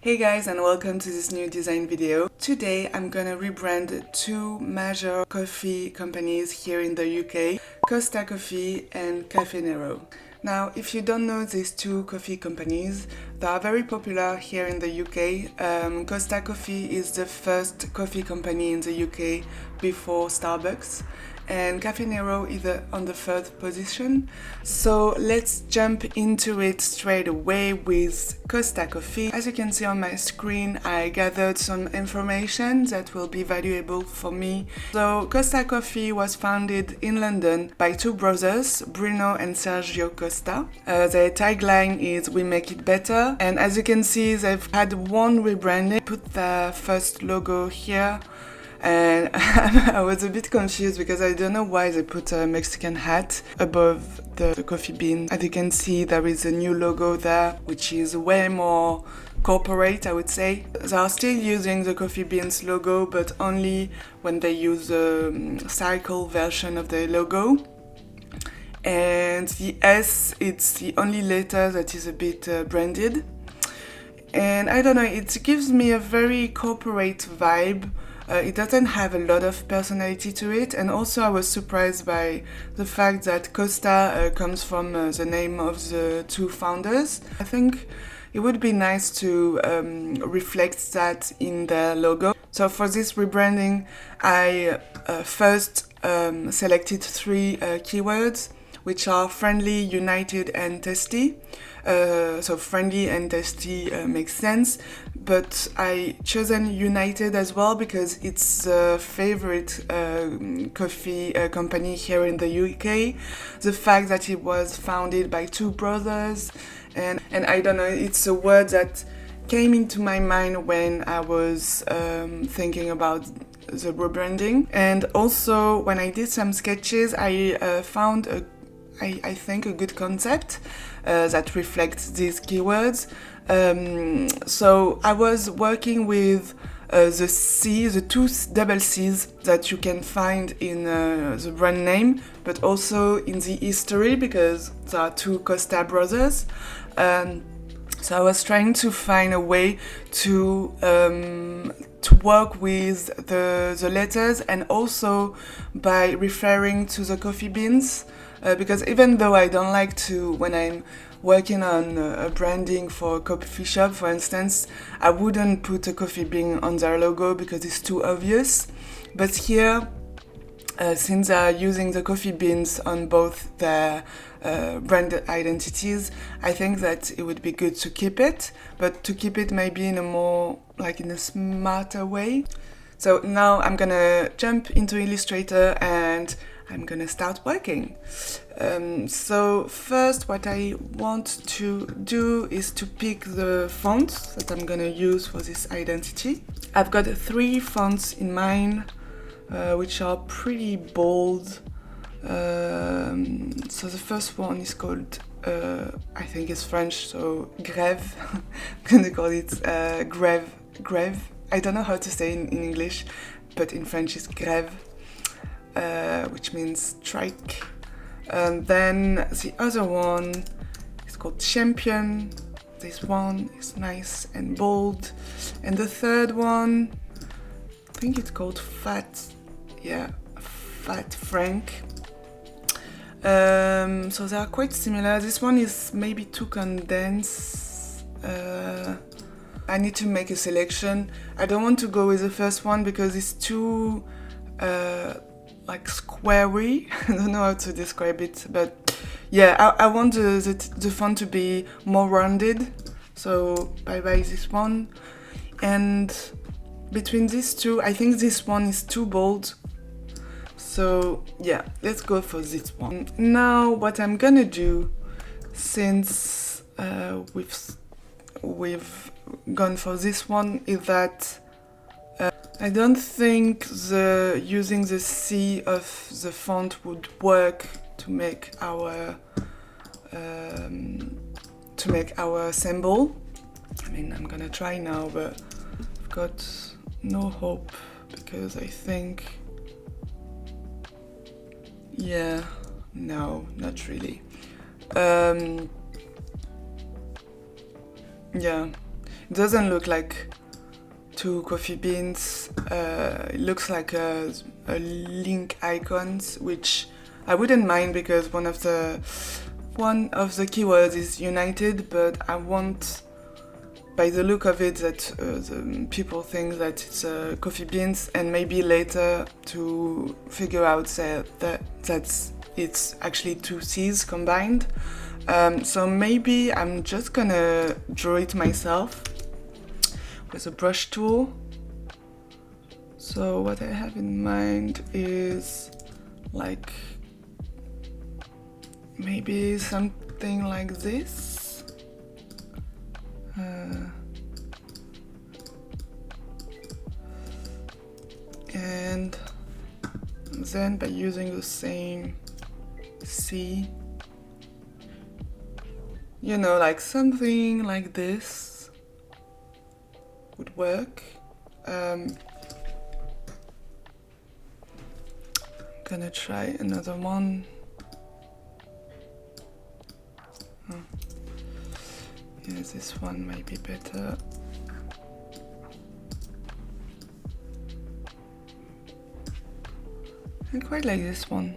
Hey guys, and welcome to this new design video. Today I'm gonna rebrand two major coffee companies here in the UK, Costa Coffee and Caffe Nero. Now, if you don't know these two coffee companies, they are very popular here in the UK. Costa Coffee is the first coffee company in the UK before Starbucks, and Caffe Nero is on the third position. So let's jump into it straight away with Costa Coffee. As you can see on my screen, I gathered some information that will be valuable for me. So Costa Coffee was founded in London by two brothers, Bruno and Sergio Costa. Their tagline is "We make it better," and as you can see, they've had one rebranding. Put the first logo here. And I was a bit confused because I don't know why they put a Mexican hat above the coffee bean. As you can see, there is a new logo there, which is way more corporate, I would say. They are still using the coffee beans logo, but only when they use the cycle version of the logo. And the S, it's the only letter that is a bit branded. And I don't know, it gives me a very corporate vibe. It doesn't have a lot of personality to it, and also I was surprised by the fact that Costa comes from the name of the two founders. I think it would be nice to reflect that in the logo. So for this rebranding, I first selected three keywords, which are friendly, united, and tasty. So friendly and tasty makes sense, but I chosen United as well because it's a favorite coffee company here in the UK. The fact that it was founded by two brothers, and I don't know, it's a word that came into my mind when I was thinking about the rebranding. And also when I did some sketches, I found I think a good concept that reflects these keywords. So I was working with the C, the two double C's that you can find in the brand name, but also in the history because there are two Costa brothers. So I was trying to find a way to work with the letters, and also by referring to the coffee beans. Because even though I don't like to, when I'm working on a branding for a coffee shop, for instance, I wouldn't put a coffee bean on their logo because it's too obvious. But here, since they're using the coffee beans on both their brand identities, I think that it would be good to keep it, but to keep it maybe in a more, like in a smarter way. So now I'm gonna jump into Illustrator and I'm gonna start working. So first what I want to do is to pick the fonts that I'm gonna use for this identity. I've got three fonts in mind, which are pretty bold. So the first one is called, I think it's French, so Grève. I'm gonna call it Grève. I don't know how to say in English, but in French it's Grève. Which means strike. Then the other one is called Champion. This one is nice and bold. And the third one, I think it's called Fat. Yeah, Fat Frank. So they are quite similar. This one is maybe too condensed. I need to make a selection. I don't want to go with the first one because it's too like squarey. I don't know how to describe it, but yeah, I want the font to be more rounded, so bye this one. And between these two, I think this one is too bold, so yeah, let's go for this one. Now what I'm gonna do, since we've gone for this one, is that I don't think using the C of the font would work to make our symbol. I mean, I'm gonna try now, but I've got no hope because I think, yeah, no, not really. Yeah, It doesn't look like two coffee beans. It looks like a link icons, which I wouldn't mind because one of the keywords is united, but I want, by the look of it, that the people think that it's coffee beans, and maybe later to figure out that it's actually two C's combined. So maybe I'm just gonna draw it myself with a brush tool. So what I have in mind is like maybe something like this. And then by using the same C, you know, like something like this would work. I'm gonna try another one. Yeah, this one might be better. I quite like this one.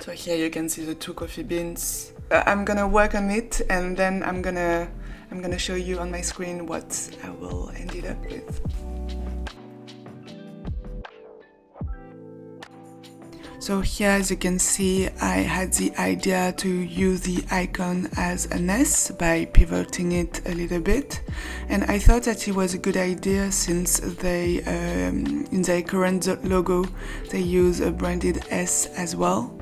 So here you can see the two coffee beans. I'm gonna work on it, and then I'm gonna show you on my screen what I will end it up with. So here, as you can see, I had the idea to use the icon as an S by pivoting it a little bit, and I thought that it was a good idea since they, in their current logo, they use a branded S as well.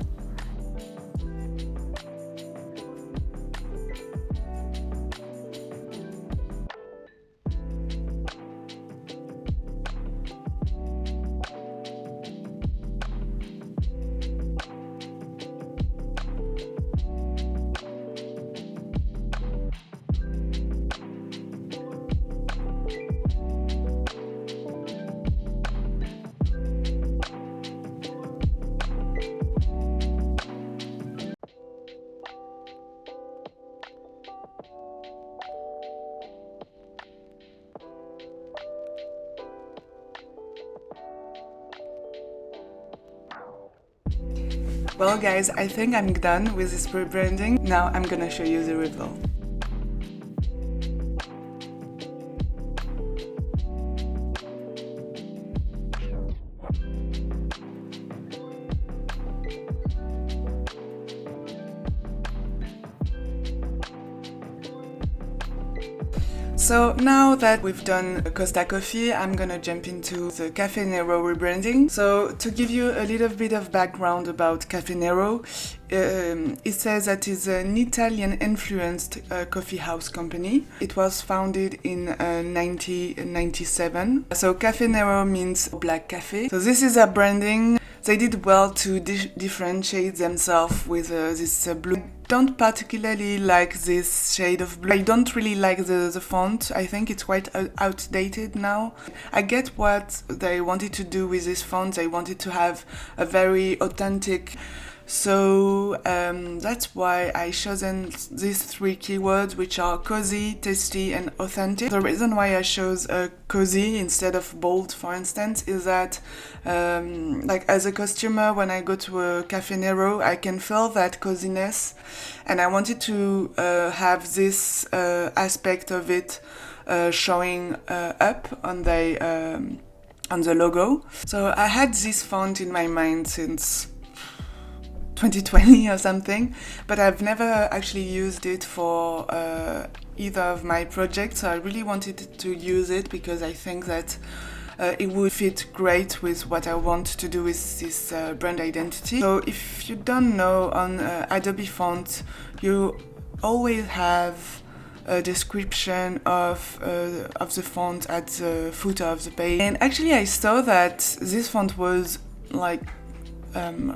Well guys, I think I'm done with this rebranding. Now I'm gonna show you the result. So now that we've done Costa Coffee, I'm gonna jump into the Caffe Nero rebranding. So to give you a little bit of background about Caffe Nero, it says that it's an Italian-influenced coffee house company. It was founded in 1997. So Caffe Nero means black cafe. So this is a branding. They did well to differentiate themselves with this blue. I don't particularly like this shade of blue. I don't really like the font. I think it's quite outdated now. I get what they wanted to do with this font. They wanted to have a very authentic. So that's why I chosen these three keywords, which are cozy, tasty, and authentic. The reason why I chose cozy instead of bold, for instance, is that like as a customer, when I go to a Caffe Nero, I can feel that coziness, and I wanted to have this aspect of it showing up on the logo. So I had this font in my mind since 2020 or something, but I've never actually used it for either of my projects. So I really wanted to use it because I think that it would fit great with what I want to do with this brand identity. So if you don't know, on Adobe Font, you always have a description of the font at the footer of the page. And actually I saw that this font was like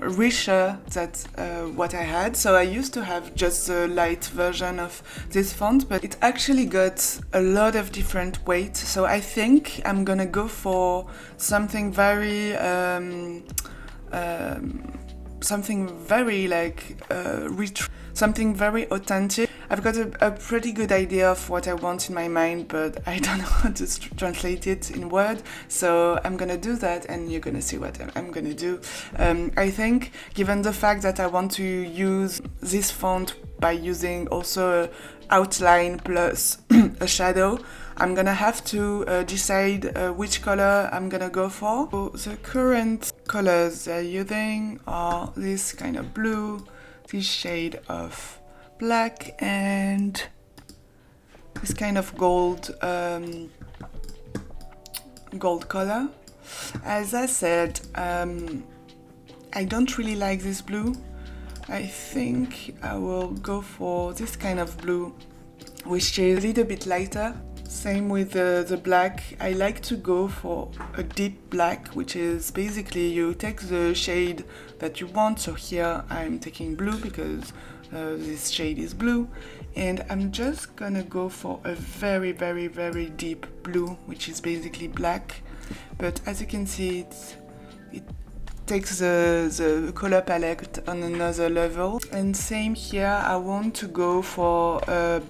richer than what I had. So I used to have just the light version of this font, but it actually got a lot of different weight. So I think I'm gonna go for something very like rich, something very authentic. I've got a pretty good idea of what I want in my mind, but I don't know how to translate it in Word, so I'm gonna do that and you're gonna see what I'm gonna do. I think, given the fact that I want to use this font by using also an outline plus a shadow, I'm gonna have to decide which color I'm gonna go for. So the current colors they're using are this kind of blue, this shade of black, and this kind of gold gold color. As I said, I don't really like this blue. I think I will go for this kind of blue, which is a little bit lighter. Same with the black. I like to go for a deep black, which is basically you take the shade that you want. So here I'm taking blue because this shade is blue, and I'm just gonna go for a very, very, very deep blue, which is basically black. But as you can see, it takes the color palette on another level. And same here, I want to go for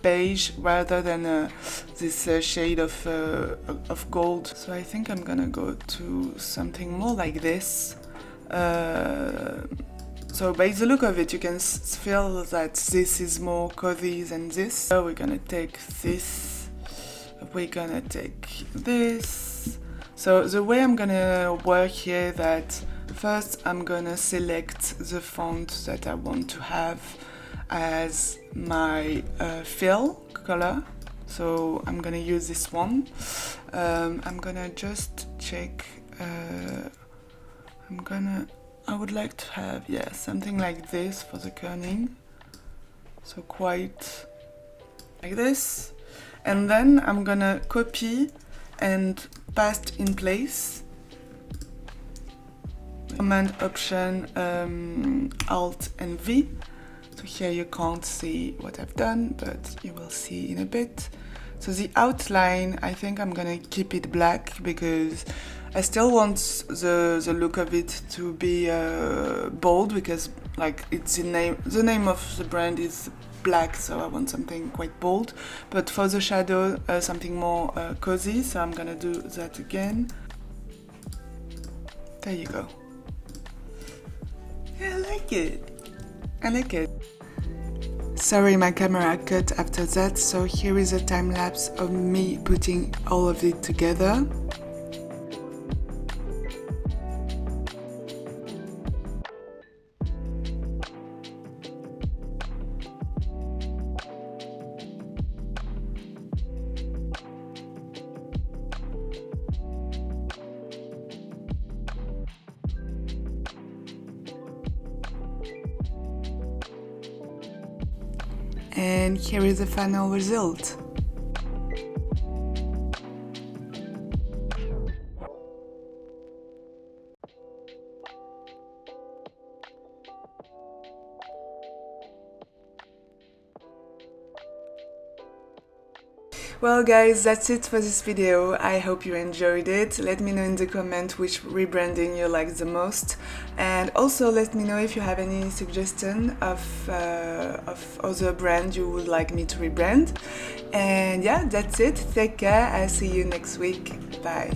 beige rather than this shade of gold. So I think I'm gonna go to something more like this. So by the look of it, you can feel that this is more cozy than this. So we're gonna take this, we're gonna take this. So the way I'm gonna work here, that first I'm gonna select the font that I want to have as my fill color. So I'm gonna use this one. I'm gonna just check, I would like to have, yeah, something like this for the kerning. So quite like this. And then I'm gonna copy and paste in place. Command Option Alt and V. So here you can't see what I've done, but you will see in a bit. So the outline, I think I'm gonna keep it black because I still want the look of it to be bold, because like it's the name of the brand is black, so I want something quite bold. But for the shadow, something more cozy, so I'm gonna do that again. There you go. Yeah, I like it. I like it. Sorry, my camera cut after that, so here is a time lapse of me putting all of it together. And here is the final result. Well guys, that's it for this video. I hope you enjoyed it. Let me know in the comment which rebranding you like the most, and also let me know if you have any suggestion of other brand you would like me to rebrand. And yeah, that's it. Take care. I'll see you next week. Bye.